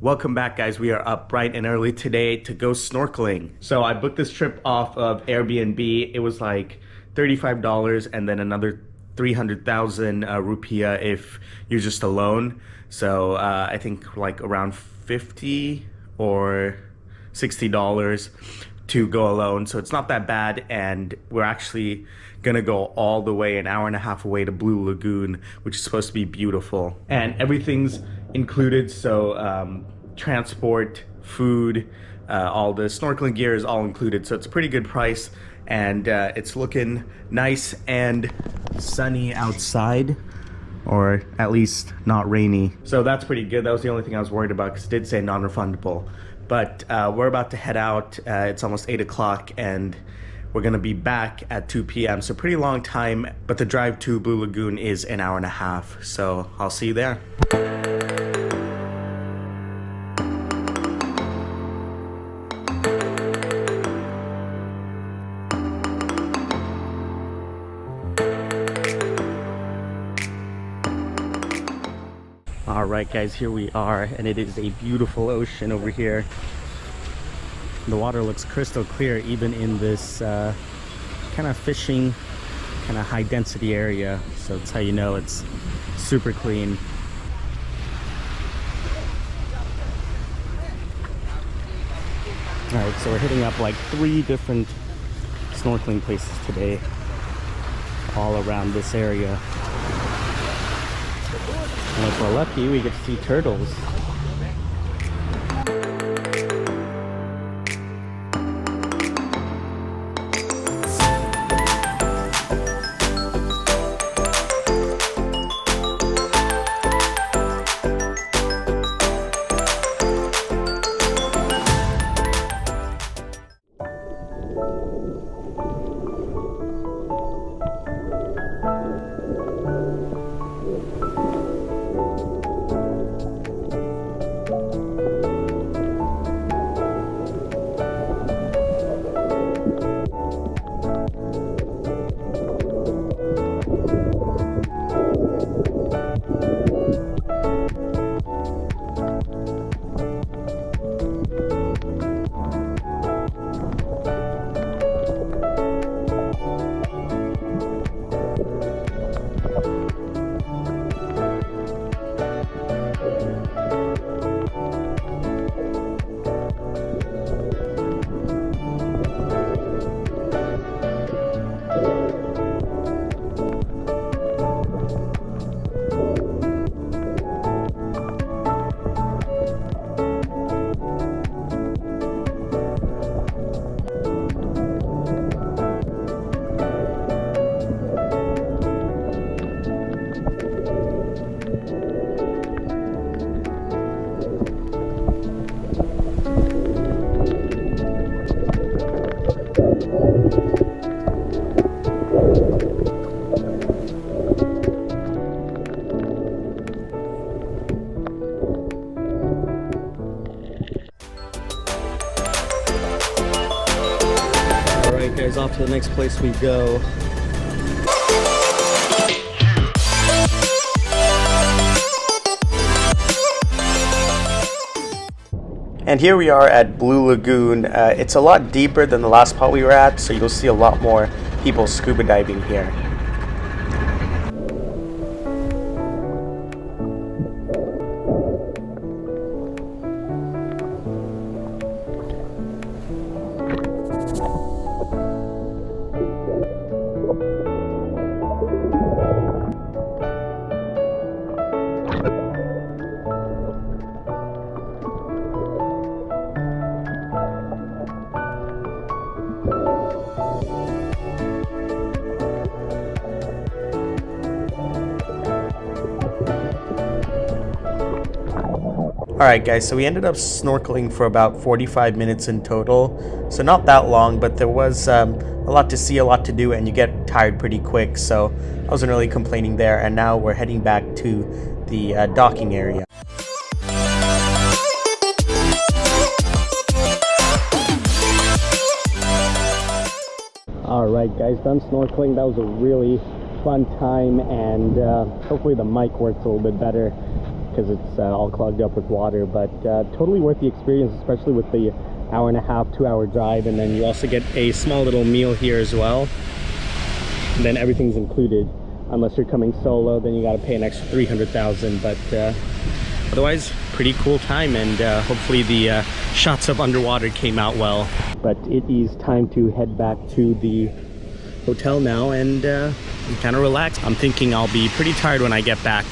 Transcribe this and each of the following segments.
Welcome back, guys. We are up bright and early today to go snorkeling. So I booked this trip off of Airbnb. It was like $35 and then another 300,000 rupiah if you're just alone. So I think like around $50 or $60 to go alone. So it's not that bad, and we're actually gonna go all the way an hour and a half away to Blue Lagoon, which is supposed to be beautiful. And everything's included, so transport, food, all the snorkeling gear is all included. So it's a pretty good price, and it's looking nice and sunny outside, or at least not rainy. So that's pretty good. That was the only thing I was worried about, because it did say non-refundable. But we're about to head out. It's almost 8 o'clock, and we're gonna be back at 2 p.m. So pretty long time, but the drive to Blue Lagoon is an hour and a half. So I'll see you there. All right, guys, here we are, and it is a beautiful ocean over here. The water looks crystal clear, even in this kind of fishing, kind of high density area. So that's how you know it's super clean. All right, so we're hitting up like 3 different snorkeling places today, all around this area. And if we're lucky, we get to see turtles. Guys, off to the next place we go. And here we are at Blue Lagoon. It's a lot deeper than the last spot we were at, so you'll see a lot more people scuba diving here. Alright guys, so we ended up snorkeling for about 45 minutes in total, so not that long, but there was a lot to see, a lot to do, and you get tired pretty quick, so I wasn't really complaining there. And now we're heading back to the docking area. Alright guys, done snorkeling. That was a really fun time, and hopefully the mic works a little bit better. because it's all clogged up with water, but totally worth the experience, especially with the hour and a half, 2-hour drive. And then you also get a small little meal here as well, and then everything's included. Unless you're coming solo, then you got to pay an extra 300,000. But otherwise, pretty cool time, and hopefully the shots of underwater came out well. But it is time to head back to the hotel now and kind of relax. I'm thinking I'll be pretty tired when I get back.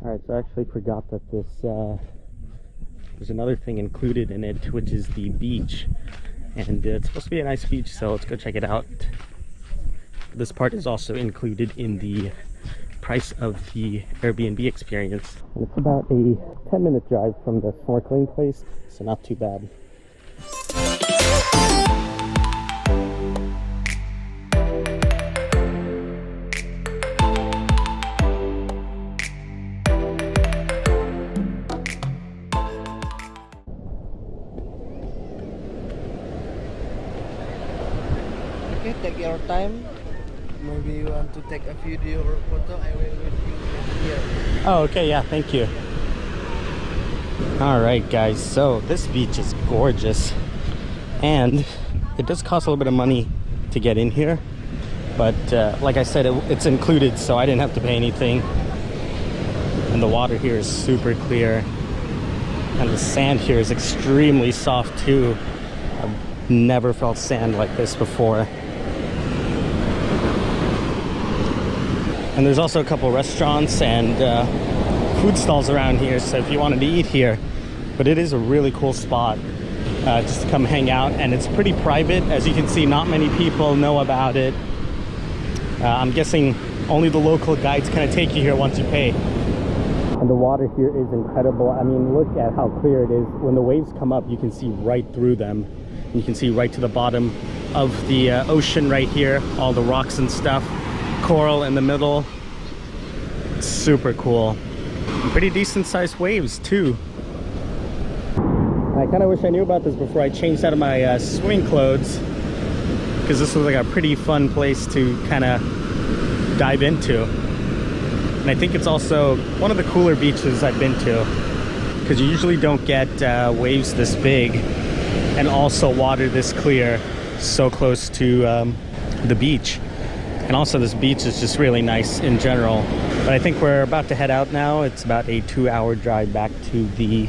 Alright, so I actually forgot that this there's another thing included in it, which is the beach, and it's supposed to be a nice beach, so let's go check it out. This part is also included in the price of the Airbnb experience. And it's about a 10-minute drive from the snorkeling place, so not too bad. Okay, take your time. Maybe you want to take a video or photo, I will with you here. Oh, okay, yeah, thank you. Alright guys, so this beach is gorgeous, and it does cost a little bit of money to get in here, but like I said, it's included, so I didn't have to pay anything. And the water here is super clear, and the sand here is extremely soft too. I've never felt sand like this before. And there's also a couple restaurants and food stalls around here, so if you wanted to eat here. But it is a really cool spot just to come hang out, and it's pretty private. As you can see, not many people know about it. I'm guessing only the local guides kind of take you here once you pay. And the water here is incredible. I mean, look at how clear it is. When the waves come up, you can see right through them. You can see right to the bottom of the ocean right here, all the rocks and stuff. Coral in the middle. Super cool. And pretty decent sized waves too. I kind of wish I knew about this before I changed out of my swimming clothes, because this was like a pretty fun place to kind of dive into. And I think it's also one of the cooler beaches I've been to, because you usually don't get waves this big and also water this clear so close to the beach. And also this beach is just really nice in general. But I think we're about to head out now. It's about a 2-hour drive back to the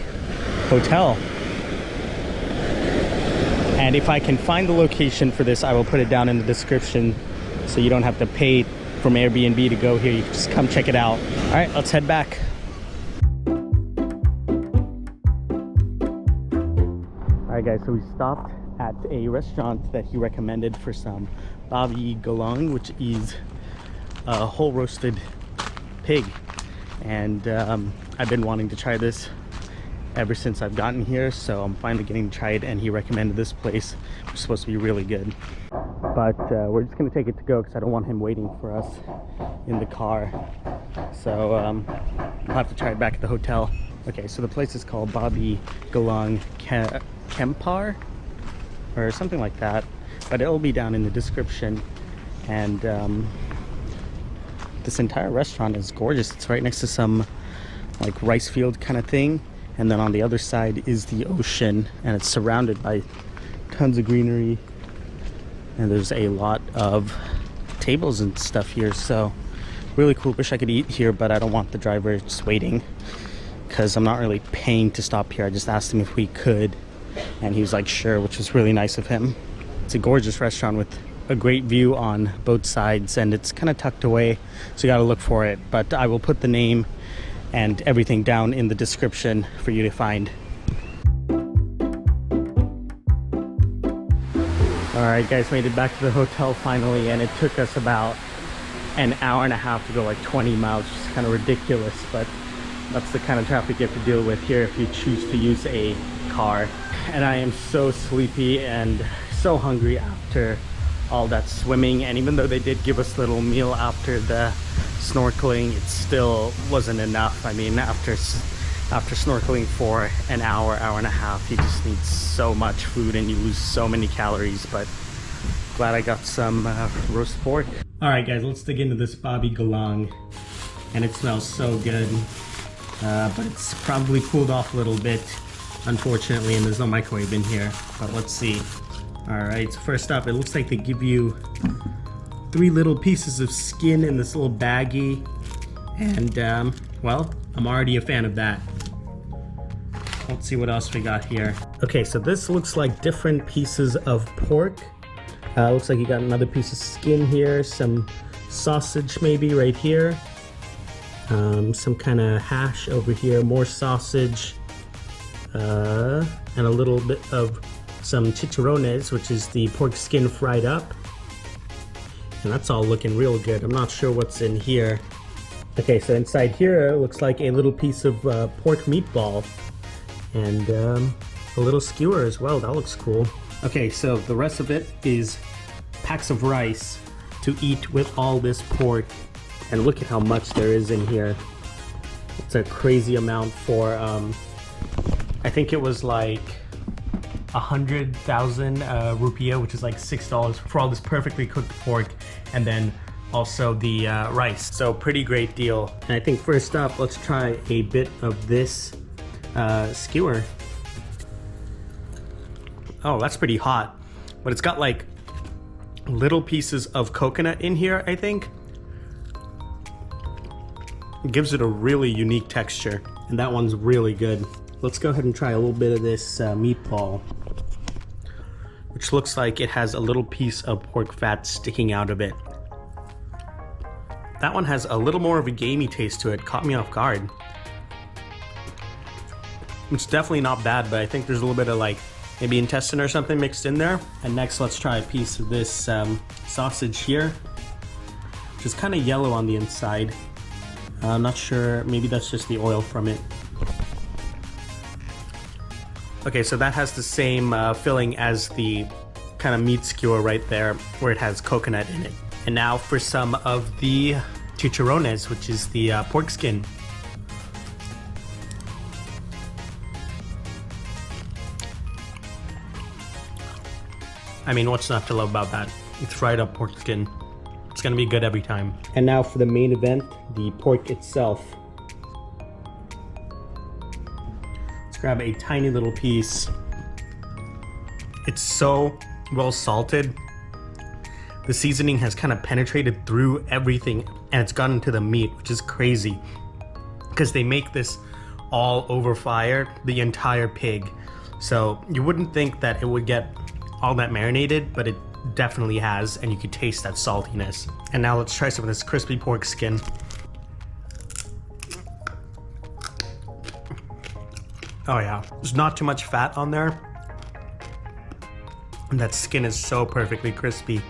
hotel. And if I can find the location for this, I will put it down in the description, so you don't have to pay from Airbnb to go here. You can just come check it out. All right, let's head back. All right guys, so we stopped at a restaurant that he recommended for some Babi Guling, which is a whole roasted pig, and I've been wanting to try this ever since I've gotten here, so I'm finally getting to try it, and he recommended this place, which is supposed to be really good. But we're just gonna take it to go because I don't want him waiting for us in the car, so we'll have to try it back at the hotel. Okay, so the place is called Babi Guling Kempar or something like that, but it'll be down in the description. And this entire restaurant is gorgeous. It's right next to some like rice field kind of thing, and then on the other side is the ocean, and it's surrounded by tons of greenery, and there's a lot of tables and stuff here, so really cool. Wish I could eat here, but I don't want the driver just waiting, because I'm not really paying to stop here. I just asked him if we could, and he was like sure, which was really nice of him. It's a gorgeous restaurant with a great view on both sides, and it's kind of tucked away, so you got to look for it. But I will put the name and everything down in the description for you to find. Alright guys, made it back to the hotel finally, and it took us about an hour and a half to go like 20 miles, which is kind of ridiculous, but that's the kind of traffic you have to deal with here if you choose to use a car. And I am so sleepy and so hungry after all that swimming, and even though they did give us a little meal after the snorkeling, it still wasn't enough. I mean, after snorkeling for an hour and a half, you just need so much food and you lose so many calories. But Glad I got some roast pork. All right, guys, let's dig into this Babi Guling. And it smells so good. But it's probably cooled off a little bit, unfortunately, and there's no microwave in here. But let's see. All right, so first up, it looks like they give you 3 little pieces of skin in this little baggie. And, well, I'm already a fan of that. Let's see what else we got here. Okay, so this looks like different pieces of pork. Looks like you got another piece of skin here, some sausage maybe right here. Some kind of hash over here, more sausage, and a little bit of some chicharrones, which is the pork skin fried up. And that's all looking real good. I'm not sure what's in here. Okay, so inside here it looks like a little piece of pork meatball and a little skewer as well. That looks cool. Okay, so the rest of it is packs of rice to eat with all this pork. And look at how much there is in here. It's a crazy amount for, I think it was like 100,000 rupiah, which is like $6 for all this perfectly cooked pork. And then also the rice. So pretty great deal. And I think first up, let's try a bit of this skewer. Oh, that's pretty hot. But it's got like little pieces of coconut in here, I think. It gives it a really unique texture. And that one's really good. Let's go ahead and try a little bit of this meatball, which looks like it has a little piece of pork fat sticking out of it. That one has a little more of a gamey taste to it. Caught me off guard. It's definitely not bad, but I think there's a little bit of like maybe intestine or something mixed in there. And next, let's try a piece of this sausage here, which is kind of yellow on the inside. I'm not sure, maybe that's just the oil from it. Okay, so that has the same filling as the kind of meat skewer right there, where it has coconut in it. And now for some of the chicharrones, which is the pork skin. I mean, what's not to love about that? It's fried up pork skin. It's gonna be good every time. And now for the main event, the pork itself. Let's grab a tiny little piece. It's so well salted. The seasoning has kind of penetrated through everything and it's gotten to the meat, which is crazy. Because they make this all over fire, the entire pig. So you wouldn't think that it would get all that marinated, but it definitely has, and you could taste that saltiness. And now let's try some of this crispy pork skin. Oh yeah, there's not too much fat on there. And that skin is so perfectly crispy.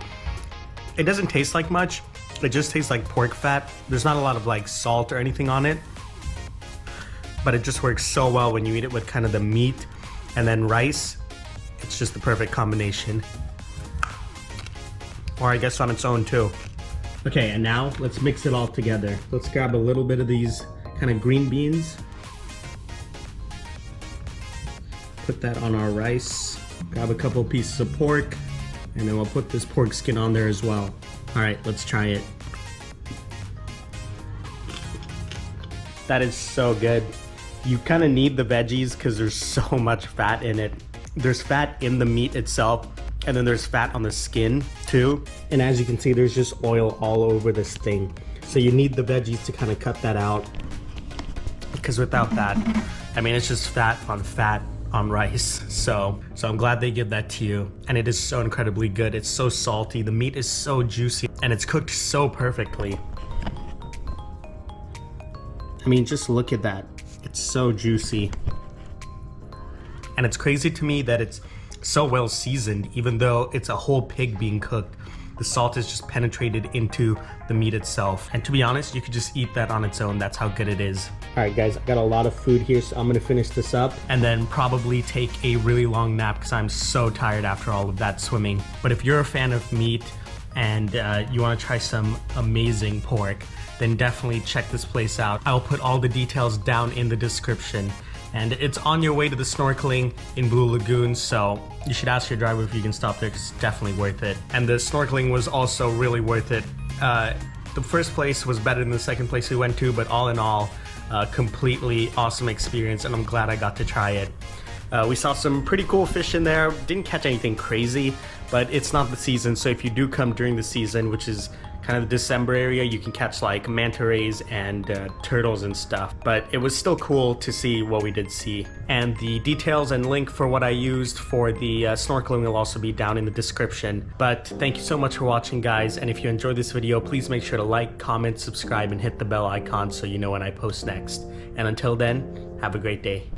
It doesn't taste like much, it just tastes like pork fat. There's not a lot of like salt or anything on it, but it just works so well when you eat it with kind of the meat and then rice. It's just the perfect combination. Or I guess on its own too. Okay, and now let's mix it all together. Let's grab a little bit of these kind of green beans. Put that on our rice. Grab a couple pieces of pork, and then we'll put this pork skin on there as well. All right, let's try it. That is so good. You kind of need the veggies because there's so much fat in it. There's fat in the meat itself, and then there's fat on the skin too. And as you can see, there's just oil all over this thing. So you need the veggies to kind of cut that out, because without that, I mean, it's just fat on rice. So I'm glad they give that to you. And it is so incredibly good. It's so salty. The meat is so juicy and it's cooked so perfectly. I mean, just look at that. It's so juicy. And it's crazy to me that it's so well seasoned, even though it's a whole pig being cooked. The salt is just penetrated into the meat itself. And to be honest, you could just eat that on its own. That's how good it is. All right, guys, I got a lot of food here, so I'm gonna finish this up and then probably take a really long nap because I'm so tired after all of that swimming. But if you're a fan of meat and you wanna try some amazing pork, then definitely check this place out. I'll put all the details down in the description. and it's on your way to the snorkeling in Blue Lagoon, so you should ask your driver if you can stop there, because it's definitely worth it. And the snorkeling was also really worth it. The first place was better than the second place we went to, but all in all, completely awesome experience, and I'm glad I got to try it. We saw some pretty cool fish in there. Didn't catch anything crazy, but it's not the season, so if you do come during the season, which is kind of the December area, you can catch like manta rays and turtles and stuff. But it was still cool to see what we did see. And the details and link for what I used for the snorkeling will also be down in the description. But thank you so much for watching, guys, and if you enjoyed this video, please make sure to like, comment, subscribe, and hit the bell icon so you know when I post next. And until then, have a great day.